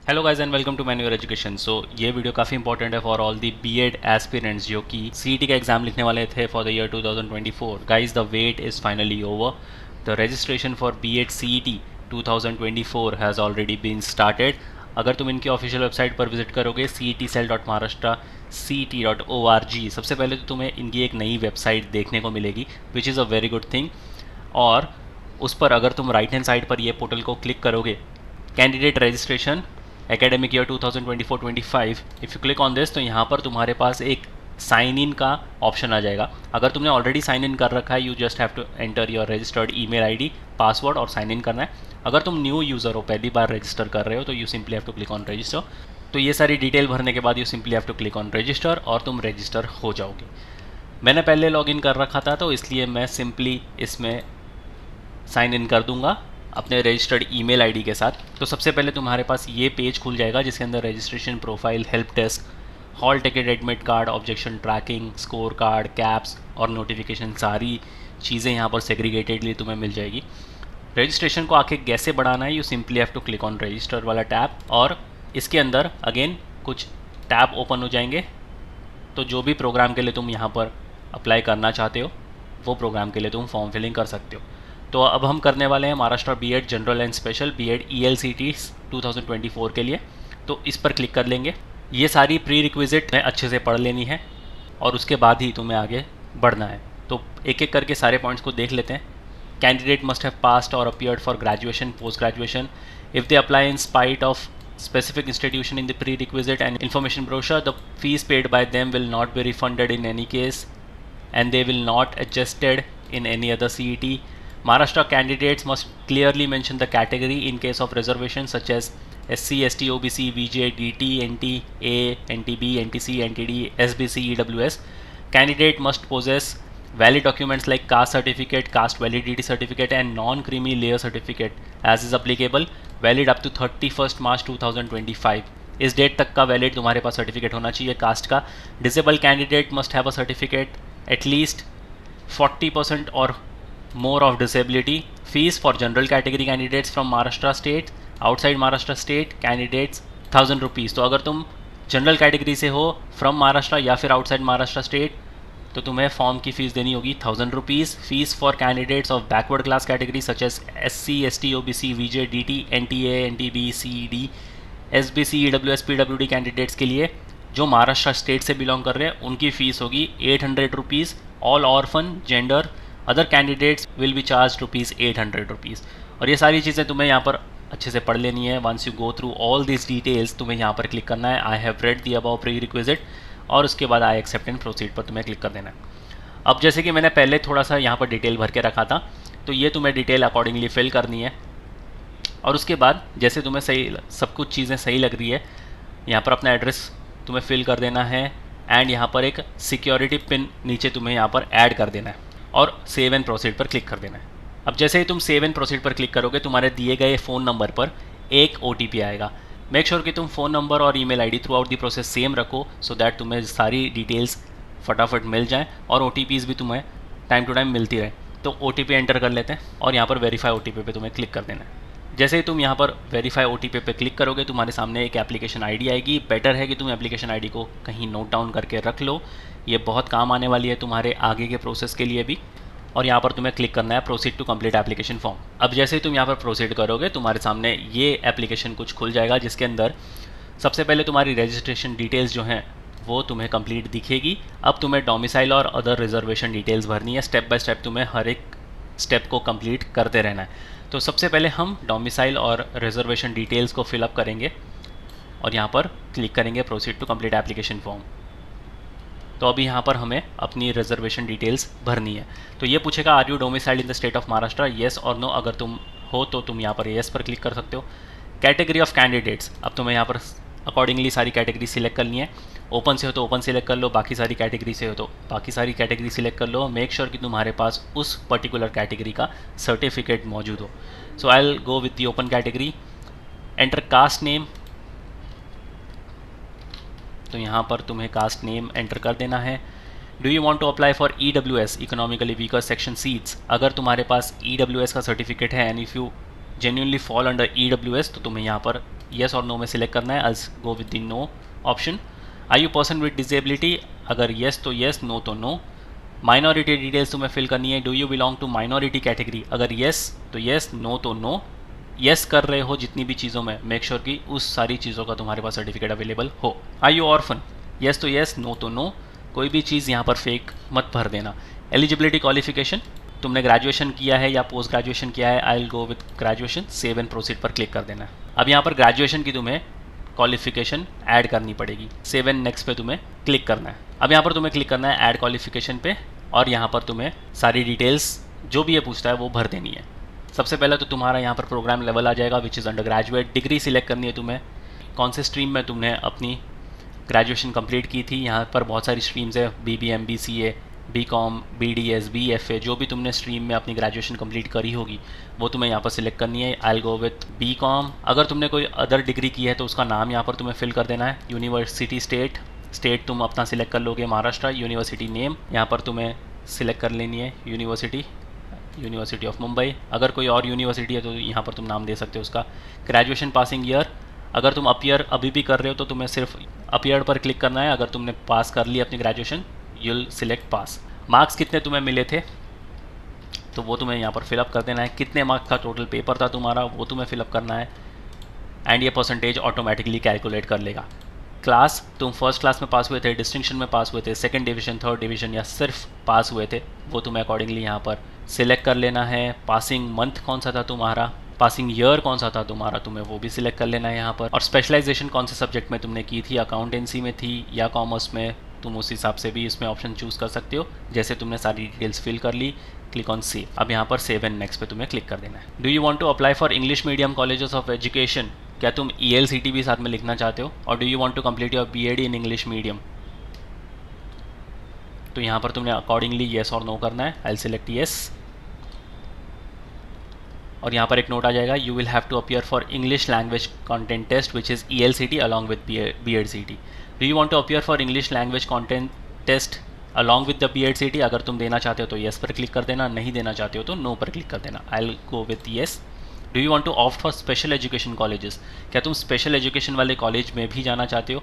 Hello guys and welcome to मैन्यूअर education. So ये video काफ़ी इंपॉर्टेंट है for all the BEd aspirants जो कि सीईटी का एग्जाम लिखने वाले थे for the year 2024। Guys the wait is finally over. The registration for BEd CET 2024 has already been started. अगर तुम इनकी ऑफिशियल वेबसाइट पर विजिट करोगे cetcell.maharashtra.cet.org, सबसे पहले तो तुम्हें इनकी एक नई वेबसाइट देखने को मिलेगी which is a very good thing. और उस पर अगर तुम राइट हैंड साइड पर ये पोर्टल को क्लिक करोगे, candidate registration academic year 2024-25, if you click on this तो यहाँ पर तुम्हारे पास एक साइन इन का ऑप्शन आ जाएगा। अगर तुमने ऑलरेडी साइन इन कर रखा है, you just have to enter your registered email ID, password और साइन इन करना है। अगर तुम न्यू यूज़र हो, पहली बार रजिस्टर कर रहे हो, तो you simply have to click on register. तो ये सारी डिटेल भरने के बाद you simply have to click on register और तुम रजिस्टर हो जाओगे। मैंने पहले लॉगिन कर रखा था तो इसलिए मैं सिंपली इसमें साइन इन कर दूंगा अपने रजिस्टर्ड ईमेल आईडी के साथ। तो सबसे पहले तुम्हारे पास ये पेज खुल जाएगा जिसके अंदर registration, profile, help desk, hall ticket, admit card, objection tracking, score card, caps और नोटिफिकेशन, सारी चीज़ें यहाँ पर सेग्रीगेटेडली तुम्हें मिल जाएगी। रजिस्ट्रेशन को आगे कैसे बढ़ाना है, you simply have to click on register वाला टैब और इसके अंदर अगेन कुछ टैब ओपन हो जाएंगे। तो जो भी प्रोग्राम के लिए तुम यहाँ पर अप्लाई करना चाहते हो वो प्रोग्राम के लिए तुम फॉर्म फिलिंग कर सकते हो। तो अब हम करने वाले हैं Maharashtra BEd general and special BEd ELCT 2024 के लिए। तो इस पर क्लिक कर लेंगे। ये सारी प्री रिक्विजिट में अच्छे से पढ़ लेनी है और उसके बाद ही तुम्हें आगे बढ़ना है। तो एक एक करके सारे पॉइंट्स को देख लेते हैं। कैंडिडेट मस्ट हैव पास्ड और appeared for graduation, post graduation if they apply in spite of specific institution in the prerequisite and information brochure, the fees paid by them will not be refunded in any case and they will not adjusted in any other CET. Maharashtra candidates must clearly mention the category in case of reservations such as SC, ST, OBC, VJ, DT, NT, A, NTB, NTC, NTD, SBC, EWS. Candidate must possess valid documents like caste certificate, caste validity certificate and non-creamy layer certificate as is applicable, valid up to 31 March 2025। इस date तक का valid तुम्हारे पास certificate होना चाहिए cast का। Disable candidate must have a certificate at least 40% और more of disability. Fees for general category candidates from Maharashtra state, outside Maharashtra state candidates 1000 rupees. तो अगर तुम जनरल कैटेगरी से हो फ्रॉम महाराष्ट्र या फिर आउटसाइड महाराष्ट्र स्टेट तो तुम्हें फॉर्म की फ़ीस देनी होगी 1000 rupees. Fees for candidates of backward class category such as SC, ST, OBC, VJ, DT, NTA, NTB, CED, SBC, EWS, PWD candidates के लिए जो महाराष्ट्र स्टेट से बिलोंग कर रहे हैं उनकी फ़ीस होगी 800 rupees. All orphan gender other candidates will B charge rupees 800 rupees. और ये सारी चीज़ें तुम्हें यहाँ पर अच्छे से पढ़ लेनी है। Once you go through all this details तुम्हें यहाँ पर क्लिक करना है I have read the about prerequisite और उसके बाद आई एक्सेप्ट एंड प्रोसीड पर तुम्हें क्लिक कर देना है। अब जैसे कि मैंने पहले थोड़ा सा यहाँ पर डिटेल भर के रखा था तो ये तुम्हें डिटेल अकॉर्डिंगली फिल करनी है और उसके बाद जैसे तुम्हें सही सब कुछ चीज़ें सही लग रही है यहाँ पर अपना एड्रेस तुम्हें फिल कर देना है एंड यहाँ पर एक सिक्योरिटी पिन नीचे तुम्हें यहाँ पर ऐड कर देना है और सेव एंड प्रोसीड पर क्लिक कर देना है। अब जैसे ही तुम सेव एंड प्रोसीड पर क्लिक करोगे तुम्हारे दिए गए फ़ोन नंबर पर एक OTP आएगा। मेक श्योर कि तुम फ़ोन नंबर और email ID through out the process same रखो सो दैट तुम्हें सारी डिटेल्स फटाफट मिल जाएं और OTPs भी तुम्हें टाइम टू टाइम मिलती रहे। तो OTP एंटर कर लेते हैं और यहाँ पर वेरीफाई OTP पे तुम्हें क्लिक कर देना है। जैसे ही तुम यहाँ पर वेरीफाई OTP पे क्लिक करोगे तुम्हारे सामने एक एप्लीकेशन आईडी आएगी। बेटर है कि तुम एप्लीकेशन आईडी को कहीं नोट डाउन करके रख लो, ये बहुत काम आने वाली है तुम्हारे आगे के प्रोसेस के लिए भी। और यहाँ पर तुम्हें क्लिक करना है proceed to complete application form. अब जैसे ही तुम यहाँ पर प्रोसीड करोगे तुम्हारे सामने ये एप्लीकेशन कुछ खुल जाएगा जिसके अंदर सबसे पहले तुम्हारी रजिस्ट्रेशन डिटेल्स जो हैं वो तुम्हें कंप्लीट दिखेगी। अब तुम्हें डोमिसाइल और अदर रिजर्वेशन डिटेल्स भरनी है। स्टेप बाय स्टेप तुम्हें हर एक स्टेप को कंप्लीट करते रहना है। तो सबसे पहले हम डोमिसाइल और रिजर्वेशन डिटेल्स को फिलअप करेंगे और यहाँ पर क्लिक करेंगे proceed to complete application form. तो अभी यहाँ पर हमें अपनी रिजर्वेशन डिटेल्स भरनी है। तो ये पूछेगा are you domiciled in the state of Maharashtra, yes और नो। अगर तुम हो तो तुम यहाँ पर येस पर क्लिक कर सकते हो। कैटेगरी ऑफ कैंडिडेट्स, अब तुम्हें यहाँ पर अकॉर्डिंगली सारी कैटेगरी सिलेक्ट करनी है। ओपन से हो तो ओपन सिलेक्ट कर लो, बाकी सारी कैटेगरी से हो तो बाकी सारी कैटेगरी सिलेक्ट कर लो। मेक श्योर कि तुम्हारे पास उस पर्टिकुलर कैटेगरी का सर्टिफिकेट मौजूद हो। So I will go with the open category. Enter caste name, तो यहाँ पर तुम्हें कास्ट नेम एंटर कर देना है। Do you want to apply for EWS economically weaker section seats, अगर तुम्हारे पास EWS का सर्टिफिकेट है and if you genuinely fall under EWS तो तुम्हें यहाँ पर येस और नो में सिलेक्ट करना है। I go with the no option. Are you person with disability, अगर येस तो येस, नो तो नो। माइनॉरिटी डिटेल्स तुम्हें फिल करनी है। Do you belong to minority category, अगर येस तो येस, नो तो नो। येस कर रहे हो जितनी भी चीज़ों में, मेक श्योर कि उस सारी चीज़ों का तुम्हारे पास सर्टिफिकेट अवेलेबल हो। आर यू ऑर्फन, येस तो येस, नो तो नो। कोई भी चीज़ यहाँ पर फेक मत भर देना। एलिजिबिलिटी क्वालिफिकेशन, तुमने ग्रेजुएशन किया है या पोस्ट ग्रेजुएशन किया है, I will go with graduation. Save and proceed पर क्लिक कर देना है। अब यहाँ पर ग्रेजुएशन की तुम्हें क्वालिफिकेशन ऐड करनी पड़ेगी। सेव एंड नेक्स्ट पे तुम्हें क्लिक करना है। अब यहाँ पर तुम्हें क्लिक करना है ऐड क्वालिफिकेशन पे, और यहाँ पर तुम्हें सारी डिटेल्स जो भी ये पूछता है वो भर देनी है। सबसे पहले तो तुम्हारा यहाँ पर प्रोग्राम लेवल आ जाएगा which is under graduate. Degree select करनी है तुम्हें, कौन से स्ट्रीम में तुमने अपनी ग्रेजुएशन कंप्लीट की थी। यहाँ पर बहुत सारी स्ट्रीम्स है, BBM, BCA, BCom, BDS, BFA, जो भी तुमने स्ट्रीम में अपनी ग्रेजुएशन कंप्लीट करी होगी वो तुम्हें यहाँ पर सिलेक्ट करनी है। I will go with BCom। अगर तुमने कोई अदर डिग्री की है तो उसका नाम यहाँ पर तुम्हें फिल कर देना है। यूनिवर्सिटी, स्टेट तुम अपना सिलेक्ट कर लोगे, महाराष्ट्र। यूनिवर्सिटी नेम यहाँ पर तुम्हें सिलेक्ट कर लेनी है, यूनिवर्सिटी ऑफ मुंबई। अगर कोई और यूनिवर्सिटी है तो यहाँ पर तुम नाम दे सकते हो उसका। ग्रेजुएशन पासिंग ईयर, अगर तुम अपीयर अभी भी कर रहे हो तो तुम्हें सिर्फ अपीयर पर क्लिक करना है। अगर तुमने पास कर ली अपनी ग्रेजुएशन, यूल सिलेक्ट पास। मार्क्स कितने तुम्हें मिले थे तो वो तुम्हें यहाँ पर फिलअप कर देना है। कितने मार्क्स का टोटल पेपर था तुम्हारा वो तुम्हें फिलअप करना है। एंड ये परसेंटेज ऑटोमेटिकली कैलकुलेट कर लेगा। क्लास, तुम फर्स्ट क्लास में पास हुए थे, डिस्टिंक्शन में पास हुए थे, सेकंड डिवीजन, थर्ड डिवीजन, या सिर्फ पास हुए थे, वो तुम्हें अकॉर्डिंगली यहाँ पर सिलेक्ट कर लेना है। पासिंग मंथ कौन सा था तुम्हारा, पासिंग ईयर कौन सा था तुम्हारा, तुम्हें वो भी सिलेक्ट कर लेना है यहाँ पर। और स्पेशलाइजेशन कौन से सब्जेक्ट में तुमने की थी, अकाउंटेंसी में थी या कॉमर्स में, तुम उस हिसाब से भी इसमें ऑप्शन चूज़ कर सकते हो। जैसे तुमने सारी डिटेल्स फिल कर ली, क्लिक ऑन सेव। अब यहाँ पर सेव एंड नेक्स्ट पे तुम्हें क्लिक कर देना है। Do you want to apply for English medium colleges of education, क्या तुम ELCT भी साथ में लिखना चाहते हो। और do you want to complete your BEd in English medium, तो यहाँ पर तुमने अकॉर्डिंगली येस और नो करना है। I will select yes. और यहाँ पर एक नोट आ जाएगा, you will have to appear for English language content test which is ELCT along with BEdCT। Do you want to appear for English language content test along with the BEdCT, अगर तुम देना चाहते हो तो yes पर click कर देना, नहीं देना चाहते हो तो नो पर क्लिक कर देना। I will go with yes. Do you want to opt for special education colleges, क्या तुम स्पेशल एजुकेशन वाले कॉलेज में भी जाना चाहते हो,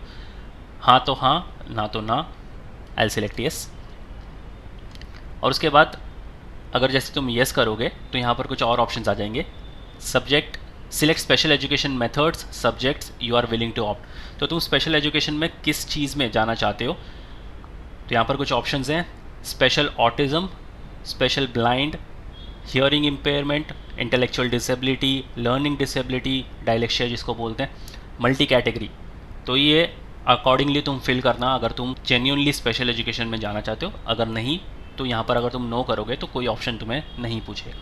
हाँ तो हाँ, ना तो ना। आई विल सिलेक्ट येस। और उसके बाद अगर जैसे तुम येस करोगे तो यहाँ पर कुछ और ऑप्शंस आ जाएंगे। Subject, select special education methods, subjects you are willing to opt, तो तुम स्पेशल एजुकेशन में किस चीज़ में जाना चाहते हो। तो यहाँ पर कुछ ऑप्शंस हैं, special autism, special blind, hearing impairment, intellectual disability, learning disability, dyslexia जिसको बोलते हैं, मल्टी कैटेगरी। तो ये अकॉर्डिंगली तुम फिल करना अगर तुम जेन्युइनली स्पेशल एजुकेशन में जाना चाहते हो। अगर नहीं तो यहाँ पर अगर तुम नो करोगे तो कोई ऑप्शन तुम्हें नहीं पूछेगा।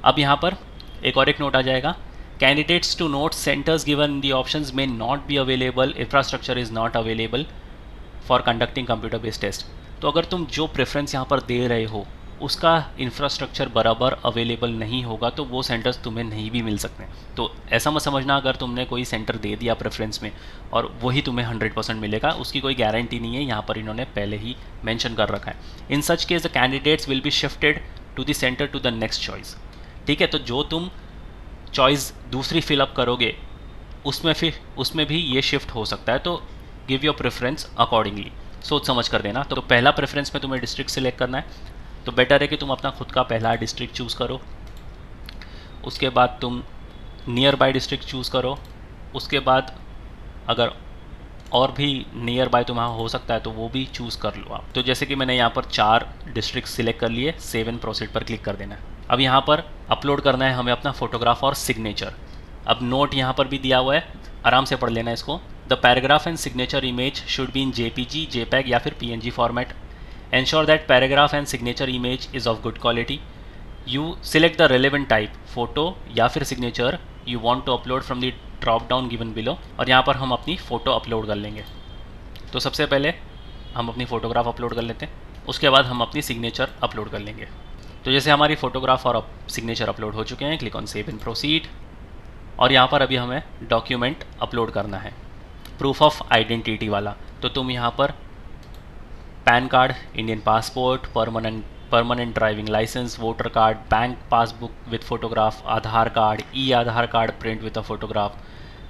अब यहाँ पर एक नोट आ जाएगा, candidates to note centres given the options may not be available, infrastructure is not available for conducting computer based test. तो अगर तुम जो प्रेफरेंस यहाँ पर दे रहे हो उसका इंफ्रास्ट्रक्चर बराबर अवेलेबल नहीं होगा तो वो सेंटर्स तुम्हें नहीं भी मिल सकते। तो ऐसा मत समझना अगर तुमने कोई सेंटर दे दिया प्रेफरेंस में और वही तुम्हें 100% मिलेगा, उसकी कोई गारंटी नहीं है, यहाँ पर इन्होंने पहले ही मेंशन कर रखा है। In such case the candidates will be shifted to the centre to the next choice. ठीक है, तो जो तुम चॉइस दूसरी फिलअप करोगे उसमें भी ये शिफ्ट हो सकता है, तो गिव योर प्रेफरेंस अकॉर्डिंगली, सोच समझ कर देना। तो पहला प्रेफरेंस में तुम्हें डिस्ट्रिक्ट सिलेक्ट करना है, तो बेटर है कि तुम अपना खुद का पहला डिस्ट्रिक्ट चूज़ करो। उसके बाद तुम नियर बाय डिस्ट्रिक्ट चूज़ करो। उसके बाद अगर और भी नियर बाय तुम्हारा हो सकता है तो वो भी चूज़ कर लो आप। तो जैसे कि मैंने यहाँ पर 4 डिस्ट्रिक्ट सिलेक्ट कर लिए, सेव एंड प्रोसीड पर क्लिक कर देना है। अब यहाँ पर अपलोड करना है हमें अपना फोटोग्राफ और सिग्नेचर। अब नोट यहाँ पर भी दिया हुआ है, आराम से पढ़ लेना इसको। The paragraph and signature image should be in JPG, JPEG या फिर PNG format. Ensure that paragraph and signature image is of good quality. You select the relevant type, photo या फिर signature you want to upload from the drop down given below। और यहाँ पर हम अपनी photo upload कर लेंगे। तो सबसे पहले हम अपनी फ़ोटोग्राफ अपलोड कर लेते हैं, उसके बाद हम अपनी सिग्नेचर अपलोड कर लेंगे। तो जैसे हमारी फ़ोटोग्राफ और सिग्नेचर अपलोड हो चुके हैं, click on save and proceed. और यहाँ पर अभी हमें डॉक्यूमेंट अपलोड करना है, प्रूफ ऑफ आइडेंटिटी वाला। तो तुम यहाँ पर PAN card, Indian passport, permanent driving licence, voter card, bank passbook with photograph, Aadhaar card, Aadhaar card print with a photograph,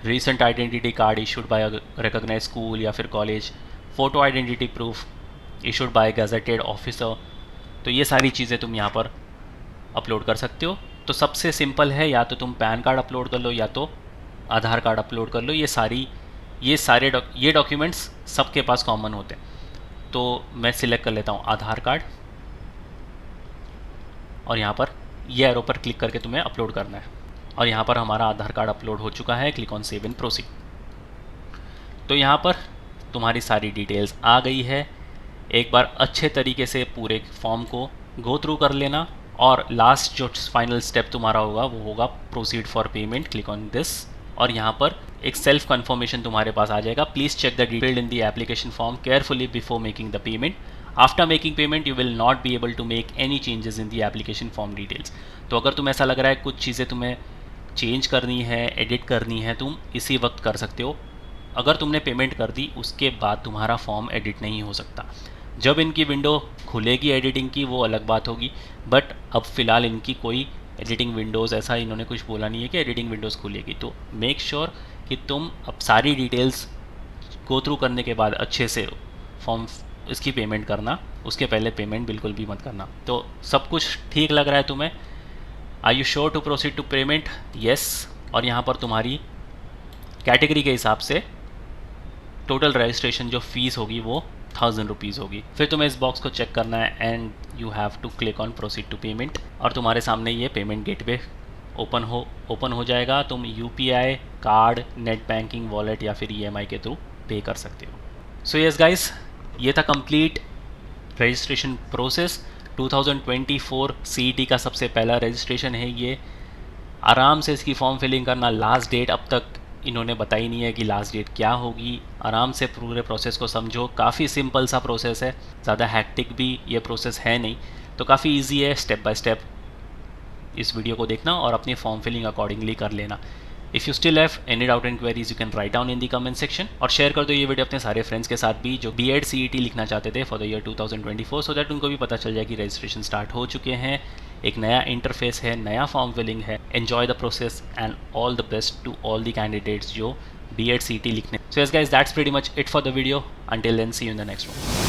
recent identity card issued by a recognized school या फिर college, photo identity proof issued by gazetted officer. तो ये सारी चीज़ें तुम यहाँ पर upload कर सकते हो। तो सबसे सिंपल है, या तो तुम पैन कार्ड अपलोड कर लो या तो आधार कार्ड अपलोड कर लो। ये डॉक्यूमेंट्स सबके पास कॉमन होते हैं। तो मैं सिलेक्ट कर लेता हूँ आधार कार्ड, और यहाँ पर ये एरो पर क्लिक करके तुम्हें अपलोड करना है। और यहाँ पर हमारा आधार कार्ड अपलोड हो चुका है। Click on save and proceed. तो यहाँ पर तुम्हारी सारी डिटेल्स आ गई है। एक बार अच्छे तरीके से पूरे फॉर्म को गो थ्रू कर लेना, और लास्ट जो फाइनल स्टेप तुम्हारा होगा वो होगा proceed for payment. Click on this, और यहाँ पर एक सेल्फ कन्फर्मेशन तुम्हारे पास आ जाएगा। Please check the detail in the application form carefully before making the payment. After making payment you will not be able to make any changes in the application form details. तो अगर तुम्हें ऐसा लग रहा है कुछ चीज़ें तुम्हें चेंज करनी है, एडिट करनी है, तुम इसी वक्त कर सकते हो। अगर तुमने पेमेंट कर दी उसके बाद तुम्हारा फॉर्म एडिट नहीं हो सकता। जब इनकी विंडो खुलेगी एडिटिंग की वो अलग बात होगी, बट अब फ़िलहाल इनकी कोई एडिटिंग विंडोज़ ऐसा इन्होंने कुछ बोला नहीं है कि एडिटिंग विंडोज़ खुलेगी। तो मेक श्योर कि तुम अब सारी डिटेल्स गो थ्रू करने के बाद अच्छे से फॉर्म इसकी पेमेंट करना, उसके पहले पेमेंट बिल्कुल भी मत करना। तो सब कुछ ठीक लग रहा है तुम्हें? Are you sure to proceed to payment? Yes. और यहाँ पर तुम्हारी कैटेगरी के हिसाब से टोटल रजिस्ट्रेशन जो फीस होगी वो 1000 रुपीज़ होगी। फिर तुम्हें इस बॉक्स को चेक करना है and you have to click on proceed to payment, और तुम्हारे सामने ये पेमेंट गेटवे ओपन हो जाएगा। तुम UPI, card, net banking, wallet या फिर ईएमआई के थ्रू पे कर सकते हो। सो यस गाइस, ये था कंप्लीट रजिस्ट्रेशन प्रोसेस। 2024 सीईटी का सबसे पहला रजिस्ट्रेशन है ये। आराम से इसकी फॉर्म फिलिंग करना। लास्ट डेट अब तक इन्होंने बताई नहीं है कि लास्ट डेट क्या होगी। आराम से पूरे प्रोसेस को समझो। काफ़ी सिंपल सा प्रोसेस है, ज़्यादा हैक्टिक भी ये प्रोसेस है नहीं, तो काफ़ी इजी है। स्टेप बाय स्टेप इस वीडियो को देखना और अपनी फॉर्म फिलिंग अकॉर्डिंगली कर लेना। If you still have any doubt and queries you can write down in the comment section, और शेयर कर दो ये वीडियो अपने सारे फ्रेंड्स के साथ भी जो बीएड सीईटी लिखना चाहते थे for the year 2024, so that उनको भी पता चल जाए कि रजिस्ट्रेशन स्टार्ट हो चुके हैं। एक नया इंटरफेस है, नया फॉर्म फिलिंग है। Enjoy the process and all the best to all the candidates जो बीएड सीईटी लिखने। So yes guys, that's pretty much it for the video. Until then, see you in the next one.